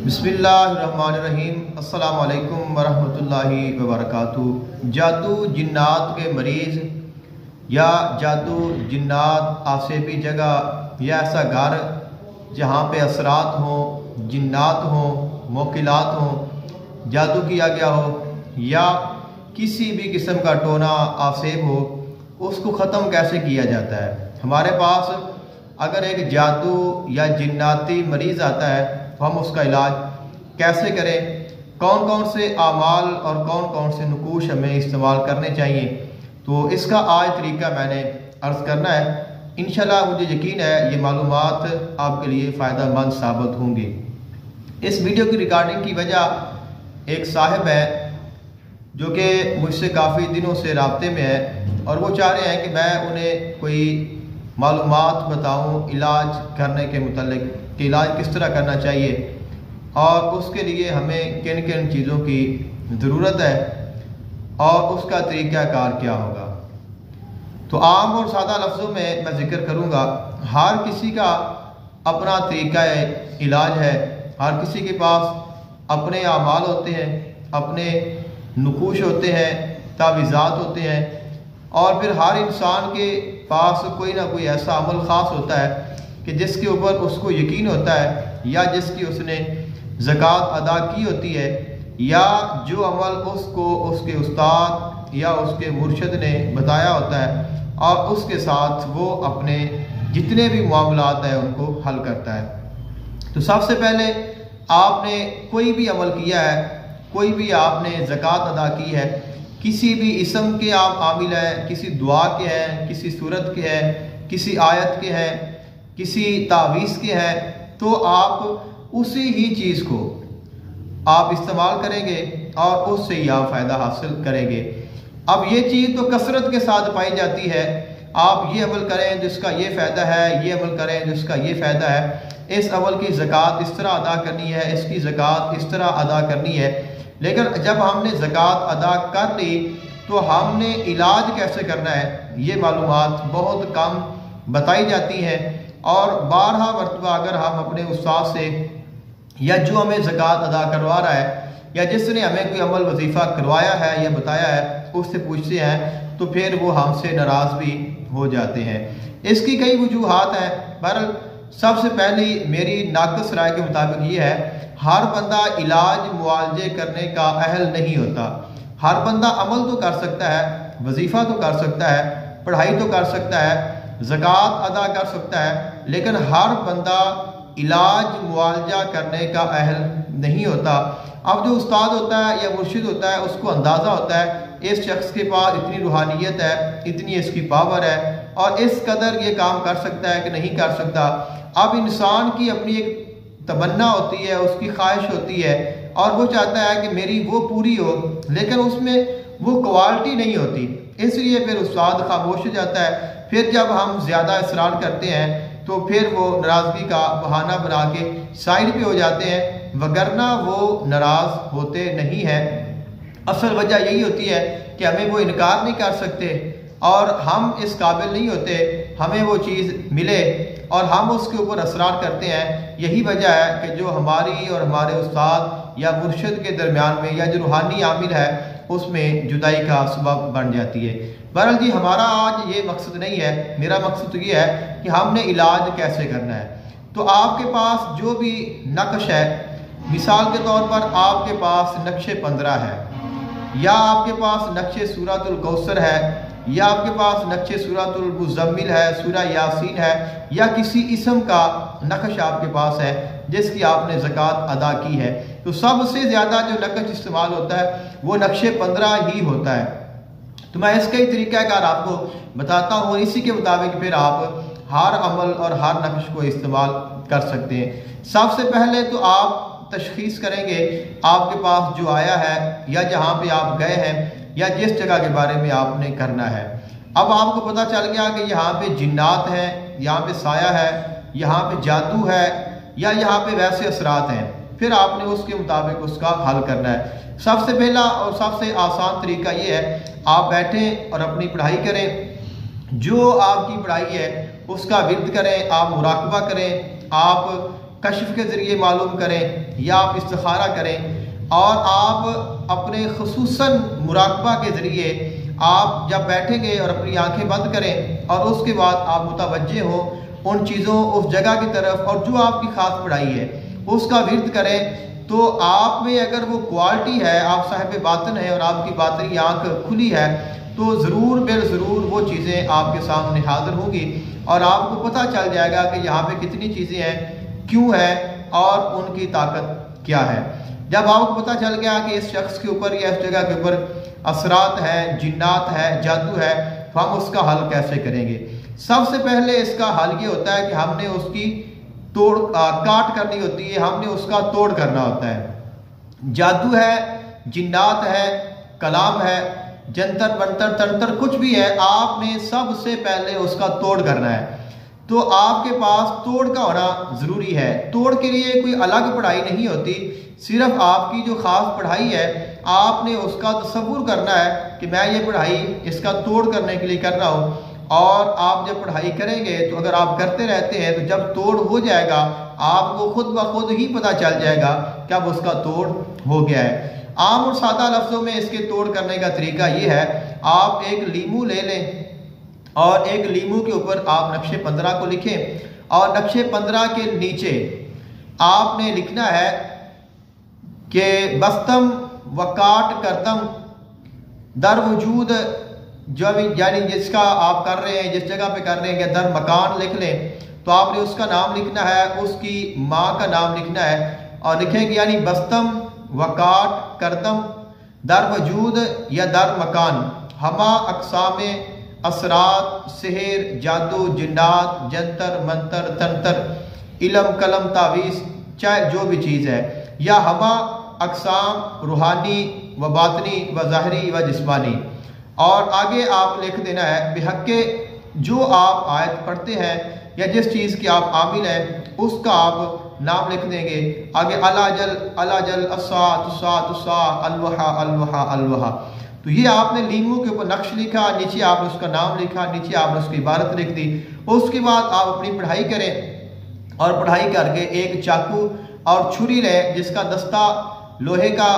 بسم اللہ الرحمن الرحیم۔ السلام علیکم ورحمۃ اللہ وبرکاتہ۔ جادو جنات کے مریض یا جادو جنات آسیبی جگہ یا ایسا گھر جہاں پہ اثرات ہوں، جنات ہوں، موکلات ہوں، جادو کیا گیا ہو یا کسی بھی قسم کا ٹونا آسیب ہو، اس کو ختم کیسے کیا جاتا ہے؟ ہمارے پاس اگر ایک جادو یا جناتی مریض آتا ہے تو ہم اس کا علاج کیسے کریں، کون کون سے اعمال اور کون کون سے نقوش ہمیں استعمال کرنے چاہیے، تو اس کا آج طریقہ میں نے عرض کرنا ہے۔ انشاءاللہ مجھے یقین ہے یہ معلومات آپ کے لیے فائدہ مند ثابت ہوں گی۔ اس ویڈیو کی ریکارڈنگ کی وجہ ایک صاحب ہے جو کہ مجھ سے کافی دنوں سے رابطے میں ہے اور وہ چاہ رہے ہیں کہ میں انہیں کوئی معلومات بتاؤں علاج کرنے کے متعلق کہ علاج کس طرح کرنا چاہیے اور اس کے لیے ہمیں کن کن چیزوں کی ضرورت ہے اور اس کا طریقہ کار کیا ہوگا۔ تو عام اور سادہ لفظوں میں ذکر کروں گا، ہر کسی کا اپنا طریقہ علاج ہے، ہر کسی کے پاس اپنے اعمال ہوتے ہیں، اپنے نقوش ہوتے ہیں، تعویذات ہوتے ہیں، اور پھر ہر انسان کے پاس کوئی نہ کوئی ایسا عمل خاص ہوتا ہے کہ جس کے اوپر اس کو یقین ہوتا ہے یا جس کی اس نے زکوٰۃ ادا کی ہوتی ہے یا جو عمل اس کو اس کے استاد یا اس کے مرشد نے بتایا ہوتا ہے اور اس کے ساتھ وہ اپنے جتنے بھی معاملات ہیں ان کو حل کرتا ہے۔ تو سب سے پہلے آپ نے کوئی بھی عمل کیا ہے، کوئی بھی آپ نے زکوٰۃ ادا کی ہے، کسی بھی اسم کے آپ عامل ہیں، کسی دعا کے ہیں، کسی صورت کے ہیں، کسی آیت کے ہیں، کسی تعویذ کے ہیں، تو آپ اسی ہی چیز کو آپ استعمال کریں گے اور اس سے ہی آپ فائدہ حاصل کریں گے۔ اب یہ چیز تو کثرت کے ساتھ پائی جاتی ہے، آپ یہ عمل کریں جس کا یہ فائدہ ہے، یہ عمل کریں جس کا یہ فائدہ ہے، اس عمل کی زکوٰۃ اس طرح ادا کرنی ہے، اس کی زکوٰۃ اس طرح ادا کرنی ہے۔ لیکن جب ہم نے زکوٰۃ ادا کر لی تو ہم نے علاج کیسے کرنا ہے یہ معلومات بہت کم بتائی جاتی ہیں، اور بارہا مرتبہ اگر ہم اپنے استاد سے یا جو ہمیں زکوٰۃ ادا کروا رہا ہے یا جس نے ہمیں کوئی عمل وظیفہ کروایا ہے یا بتایا ہے اس سے پوچھتے ہیں تو پھر وہ ہم سے ناراض بھی ہو جاتے ہیں۔ اس کی کئی وجوہات ہیں، پر سب سے پہلی میری ناقص رائے کے مطابق یہ ہے، ہر بندہ علاج معالجے کرنے کا اہل نہیں ہوتا۔ ہر بندہ عمل تو کر سکتا ہے، وظیفہ تو کر سکتا ہے، پڑھائی تو کر سکتا ہے، زکوٰۃ ادا کر سکتا ہے، لیکن ہر بندہ علاج معالجہ کرنے کا اہل نہیں ہوتا۔ اب جو استاد ہوتا ہے یا مرشد ہوتا ہے اس کو اندازہ ہوتا ہے اس شخص کے پاس اتنی روحانیت ہے، اتنی اس کی پاور ہے اور اس قدر یہ کام کر سکتا ہے کہ نہیں کر سکتا۔ اب انسان کی اپنی ایک تمنا ہوتی ہے، اس کی خواہش ہوتی ہے اور وہ چاہتا ہے کہ میری وہ پوری ہو، لیکن اس میں وہ کوالٹی نہیں ہوتی، اس لیے پھر استاد خاموش ہو جاتا ہے۔ پھر جب ہم زیادہ اصرار کرتے ہیں تو پھر وہ ناراضگی کا بہانہ بنا کے سائڈ پہ ہو جاتے ہیں، وگرنہ وہ ناراض ہوتے نہیں ہیں۔ اصل وجہ یہی ہوتی ہے کہ ہمیں وہ انکار نہیں کر سکتے اور ہم اس قابل نہیں ہوتے ہمیں وہ چیز ملے اور ہم اس کے اوپر اصرار کرتے ہیں۔ یہی وجہ ہے کہ جو ہماری اور ہمارے استاد یا مرشد کے درمیان میں یا جو روحانی عامل ہے اس میں جدائی کا سبب بن جاتی ہے۔ بہرحال جی ہمارا آج یہ مقصد نہیں ہے، میرا مقصد تو یہ ہے کہ ہم نے علاج کیسے کرنا ہے۔ تو آپ کے پاس جو بھی نقش ہے، مثال کے طور پر آپ کے پاس نقش 15 ہے یا آپ کے پاس نقش سورۃ الکوثر ہے یا آپ کے پاس نقش سورۃ المزمل ہے، سورہ یاسین ہے، یا کسی اسم کا نقش آپ کے پاس ہے جس کی آپ نے زکوٰۃ ادا کی ہے، تو سب سے زیادہ جو نقش استعمال ہوتا ہے وہ نقش 15 ہی ہوتا ہے۔ تو میں اس کا ہی طریقہ کار آپ کو بتاتا ہوں، اسی کے مطابق پھر آپ ہر عمل اور ہر نقش کو استعمال کر سکتے ہیں۔ سب سے پہلے تو آپ تشخیص کریں گے آپ کے پاس جو آیا ہے یا جہاں پہ آپ گئے ہیں یا جس جگہ کے بارے میں آپ نے کرنا ہے۔ اب آپ کو پتہ چل گیا کہ یہاں پہ جنات ہیں، یہاں پہ سایہ ہے، یہاں پہ جادو ہے یا یہاں پہ ویسے اثرات ہیں، پھر آپ نے اس کے مطابق اس کا حل کرنا ہے۔ سب سے پہلا اور سب سے آسان طریقہ یہ ہے، آپ بیٹھیں اور اپنی پڑھائی کریں، جو آپ کی پڑھائی ہے اس کا ورد کریں، آپ مراقبہ کریں، آپ کشف کے ذریعے معلوم کریں یا آپ استخارہ کریں، اور آپ اپنے خصوصاً مراقبہ کے ذریعے آپ جب بیٹھیں گے اور اپنی آنکھیں بند کریں اور اس کے بعد آپ متوجہ ہوں ان چیزوں اس جگہ کی طرف، اور جو آپ کی خاص پڑھائی ہے اس کا ورد کریں، تو آپ میں اگر وہ کوالٹی ہے، آپ صاحب باطن ہیں اور آپ کی باطنی آنکھ کھلی ہے، تو ضرور بالضرور وہ چیزیں آپ کے سامنے حاضر ہوں گی اور آپ کو پتہ چل جائے گا کہ یہاں پہ کتنی چیزیں ہیں، کیوں ہے اور ان کی طاقت کیا ہے۔ جب آپ کو پتہ چل گیا کہ اس شخص کے اوپر یا اس جگہ کے اوپر اثرات ہیں، جنات ہے، جادو ہے، تو ہم اس کا حل کیسے کریں گے؟ سب سے پہلے اس کا حل یہ ہوتا ہے کہ ہم نے اس کی کاٹ کرنی ہوتی ہے، ہم نے اس کا توڑ کرنا ہوتا ہے۔ جادو ہے، جنات ہے، کلام ہے، جنتر منتر تنتر کچھ بھی ہے، آپ نے سب سے پہلے اس کا توڑ کرنا ہے۔ تو آپ کے پاس توڑ کا ہونا ضروری ہے۔ توڑ کے لیے کوئی الگ پڑھائی نہیں ہوتی، صرف آپ کی جو خاص پڑھائی ہے آپ نے اس کا تصور کرنا ہے کہ میں یہ پڑھائی اس کا توڑ کرنے کے لیے کر رہا ہوں، اور آپ جب پڑھائی کریں گے تو اگر آپ کرتے رہتے ہیں تو جب توڑ ہو جائے گا آپ کو خود بخود ہی پتہ چل جائے گا کہ اب اس کا توڑ ہو گیا ہے۔ عام اور سادہ لفظوں میں اس کے توڑ کرنے کا طریقہ یہ ہے، آپ ایک لیمو لے لیں اور ایک لیمو کے اوپر آپ نقش 15 کو لکھیں، اور نقش 15 کے نیچے آپ نے لکھنا ہے کہ بستم وکاٹ کرتم در وجود، جو یعنی جس کا آپ کر رہے ہیں، جس جگہ پہ کر رہے ہیں، کہ در مکان لکھ لیں تو آپ نے اس کا نام لکھنا ہے، اس کی ماں کا نام لکھنا ہے اور لکھیں گے یعنی بستم وکاٹ کرتم در وجود یا در مکان ہما اقسام اثرات، سحر، جادو، جنات، جنتر منتر تنتر، علم، قلم، تعویذ، چاہے جو بھی چیز ہے، یا ہما اقسام روحانی و باطنی و ظاہری و جسمانی۔ اور آگے آپ لکھ دینا ہے بحق جو آپ آیت پڑھتے ہیں یا جس چیز کے آپ عامل ہیں اس کا آپ نام لکھ دیں گے۔ آگے الاجل الاجل، اسا تسا تسا، الوحا الوحا الوحا۔ تو یہ آپ نے لیمو کے اوپر نقش لکھا، نیچے آپ نے اس کا نام لکھا، نیچے آپ نے اس کی عبارت لکھ دی۔ اس کے بعد آپ اپنی پڑھائی کریں اور پڑھائی کر کے ایک چاقو اور چھری لیں جس کا دستہ لوہے کا،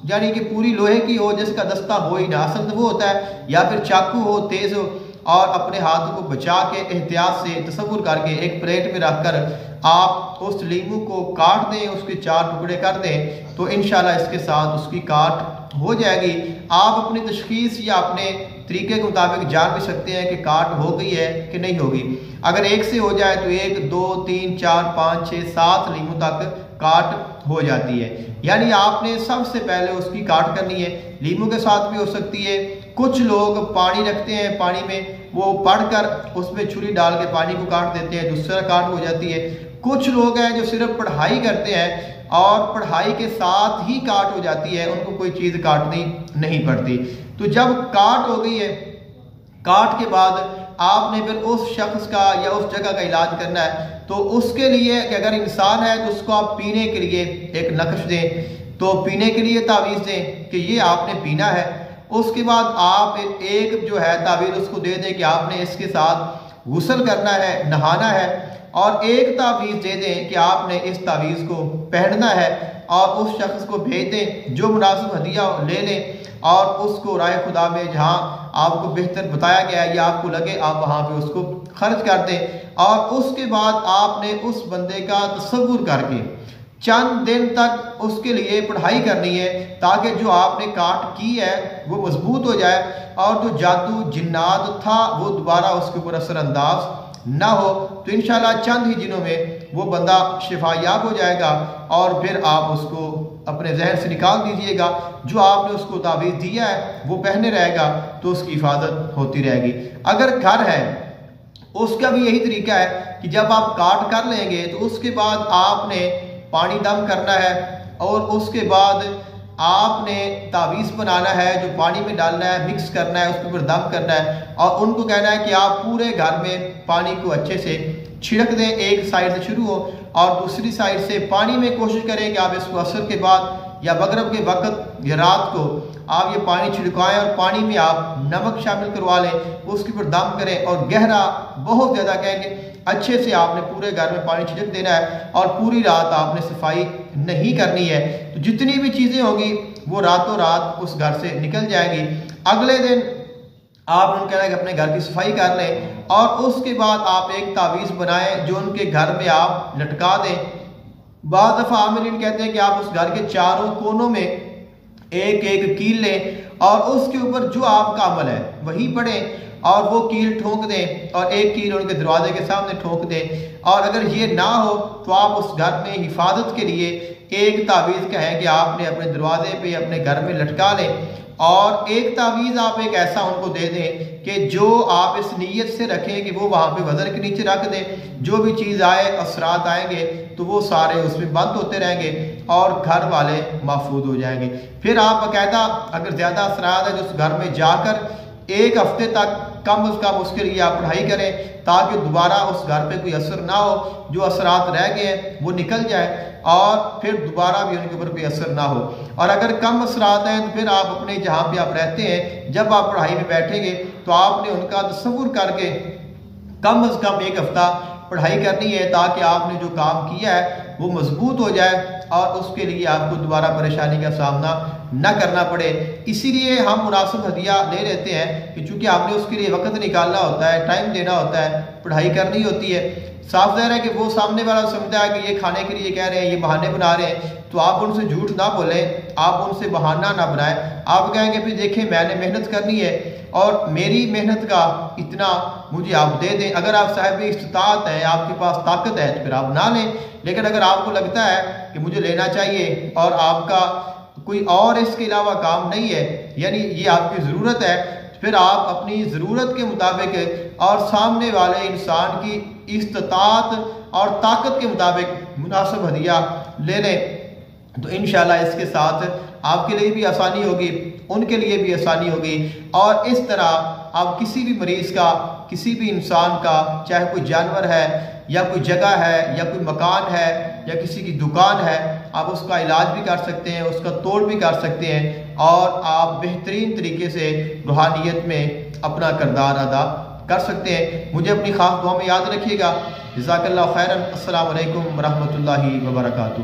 یعنی کہ پوری لوہے کی ہو، جس کا دستہ ہو ہی نہ، اصل تو وہ ہوتا ہے، یا پھر چاقو ہو تیز ہو، اور اپنے ہاتھ کو بچا کے احتیاط سے تصور کر کے ایک پلیٹ میں رکھ کر آپ اس لیمو کو کاٹ دیں، اس کے 4 ٹکڑے کر دیں، تو انشاءاللہ اس کے ساتھ اس کی کاٹ ہو جائے گی۔ آپ اپنی تشخیص یا اپنے طریقے کے مطابق جان بھی سکتے ہیں کہ کاٹ ہو گئی ہے کہ نہیں ہوگی۔ اگر ایک سے ہو جائے تو 1 2 3 4 5 6 7 لیمو تک کاٹ ہو جاتی ہے، یعنی آپ نے سب سے پہلے اس کی کاٹ کرنی ہے۔ لیمو کے ساتھ بھی ہو سکتی ہے، کچھ لوگ پانی رکھتے ہیں، پانی میں وہ پڑھ کر اس میں چھری ڈال کے پانی کو کاٹ دیتے ہیں، دوسرا کاٹ ہو جاتی ہے۔ کچھ لوگ ہیں جو صرف پڑھائی کرتے ہیں اور پڑھائی کے ساتھ ہی کاٹ ہو جاتی ہے، ان کو کوئی چیز کاٹنی نہیں پڑتی۔ تو جب کاٹ ہو گئی ہے، کاٹ کے بعد آپ نے پھر اس شخص کا یا اس جگہ کا علاج کرنا ہے، تو اس کے لیے کہ اگر انسان ہے تو اس کو آپ پینے کے لیے ایک نقش دیں، تو پینے کے لیے تعویذ دیں کہ یہ آپ نے پینا ہے۔ اس کے بعد آپ ایک جو ہے تعویذ اس کو دے دیں کہ آپ نے اس کے ساتھ غسل کرنا ہے، نہانا ہے، اور ایک تعویذ دے دیں کہ آپ نے اس تعویذ کو پہننا ہے، اور اس شخص کو بھیج دیں، جو مناسب ہدیہ لے لیں اور اس کو راہ خدا میں جہاں آپ کو بہتر بتایا گیا ہے یا آپ کو لگے آپ وہاں پہ اس کو خرچ کر دیں، اور اس کے بعد آپ نے اس بندے کا تصور کر کے چند دن تک اس کے لیے پڑھائی کرنی ہے تاکہ جو آپ نے کاٹ کی ہے وہ مضبوط ہو جائے اور جو جادو جنات تھا وہ دوبارہ اس کے اوپر اثر انداز نہ ہو۔ تو انشاءاللہ چند ہی دنوں میں وہ بندہ شفا یاب ہو جائے گا، اور پھر آپ اس کو اپنے ذہن سے نکال دیجئے گا، جو آپ نے اس کو تعویذ دیا ہے وہ پہنے رہے گا تو اس کی حفاظت ہوتی رہے گی۔ اگر گھر ہے اس کا بھی یہی طریقہ ہے کہ جب آپ کاٹ کر لیں گے تو اس کے بعد آپ نے پانی دم کرنا ہے، اور اس کے بعد آپ نے تعویذ بنانا ہے جو پانی میں ڈالنا ہے، مکس کرنا ہے، اس کے اوپر دم کرنا ہے، اور ان کو کہنا ہے کہ آپ پورے گھر میں پانی کو اچھے سے چھڑک دیں، ایک سائڈ سے شروع ہو اور دوسری سائڈ سے پانی میں کوشش کریں کہ آپ اس کو عصر کے بعد یا مغرب کے وقت یا رات کو آپ یہ پانی چھڑکائیں، اور پانی میں آپ نمک شامل کروا لیں، اس کے اوپر دم کریں اور گہرا بہت زیادہ کہیں گے اچھے سے آپ نے پورے گھر میں پانی چھڑک دینا ہے اور پوری رات آپ نے صفائی نہیں کرنی ہے. تو جتنی بھی چیزیں ہوں گی وہ راتوں رات اس گھر سے نکل جائیں گی. اگلے دن آپ ان کہنا ہے کہ اپنے گھر کی صفائی کر لیں اور اس کے بعد آپ ایک تعویذ بنائیں جو ان کے گھر میں آپ لٹکا دیں. بعض دفعہ عاملین کہتے ہیں کہ آپ اس گھر کے چاروں کونوں میں ایک ایک کیل لیں اور اس کے اوپر جو آپ کا عمل ہے وہی پڑھیں اور وہ کیل ٹھونک دیں اور ایک کیل ان کے دروازے کے سامنے ٹھونک دیں. اور اگر یہ نہ ہو تو آپ اس گھر میں حفاظت کے لیے ایک تعویذ کہیں کہ آپ نے اپنے دروازے پہ اپنے گھر میں لٹکا لیں اور ایک تعویذ آپ ایک ایسا ان کو دے دیں کہ جو آپ اس نیت سے رکھیں کہ وہ وہاں پہ وزن کے نیچے رکھ دیں. جو بھی چیز آئے اثرات آئیں گے تو وہ سارے اس میں بند ہوتے رہیں گے اور گھر والے محفوظ ہو جائیں گے. پھر آپ باقاعدہ اگر زیادہ اثرات ہے تو اس گھر میں جا کر ایک ہفتے تک کم از کم اس کے لیے آپ پڑھائی کریں تاکہ دوبارہ اس گھر پہ کوئی اثر نہ ہو. جو اثرات رہ گئے ہیں وہ نکل جائے اور پھر دوبارہ بھی ان کے اوپر کوئی اثر نہ ہو. اور اگر کم اثرات ہیں تو پھر آپ اپنے جہاں پہ آپ رہتے ہیں جب آپ پڑھائی میں بیٹھیں گے تو آپ نے ان کا تصور کر کے کم از کم ایک ہفتہ پڑھائی کرنی ہے تاکہ آپ نے جو کام کیا ہے وہ مضبوط ہو جائے اور اس کے لیے آپ کو دوبارہ پریشانی کا سامنا نہ کرنا پڑے. اسی لیے ہم مناسب ہدیہ لے لیتے ہیں کہ چونکہ آپ نے اس کے لیے وقت نکالنا ہوتا ہے, ٹائم دینا ہوتا ہے, پڑھائی کرنی ہوتی ہے. صاف ظاہر ہے کہ وہ سامنے والا سمجھتا ہے کہ یہ کھانے کے لیے کہہ رہے ہیں, یہ بہانے بنا رہے ہیں, تو آپ ان سے جھوٹ نہ بولیں, آپ ان سے بہانہ نہ بنائیں. آپ کہیں کہ پھر دیکھیں میں نے محنت کرنی ہے اور میری محنت کا اتنا مجھے آپ دے دیں. اگر آپ صاحب استطاعت ہیں, آپ کے پاس طاقت ہے تو پھر آپ نہ لیں. لیکن اگر آپ کو لگتا ہے کہ مجھے لینا چاہیے اور آپ کا کوئی اور اس کے علاوہ کام نہیں ہے, یعنی یہ آپ کی ضرورت ہے, پھر آپ اپنی ضرورت کے مطابق اور سامنے والے انسان کی استطاعت اور طاقت کے مطابق مناسب ہدیہ لے لیں. تو انشاءاللہ اس کے ساتھ آپ کے لیے بھی آسانی ہوگی, ان کے لیے بھی آسانی ہوگی. اور اس طرح آپ کسی بھی مریض کا, کسی بھی انسان کا, چاہے کوئی جانور ہے یا کوئی جگہ ہے یا کوئی مکان ہے یا کسی کی دکان ہے, آپ اس کا علاج بھی کر سکتے ہیں, اس کا توڑ بھی کر سکتے ہیں اور آپ بہترین طریقے سے روحانیت میں اپنا کردار ادا کر سکتے ہیں. مجھے اپنی خاص دعا میں یاد رکھیے گا. جزاک اللہ خیرا. السلام علیکم ورحمۃ اللہ وبرکاتہ.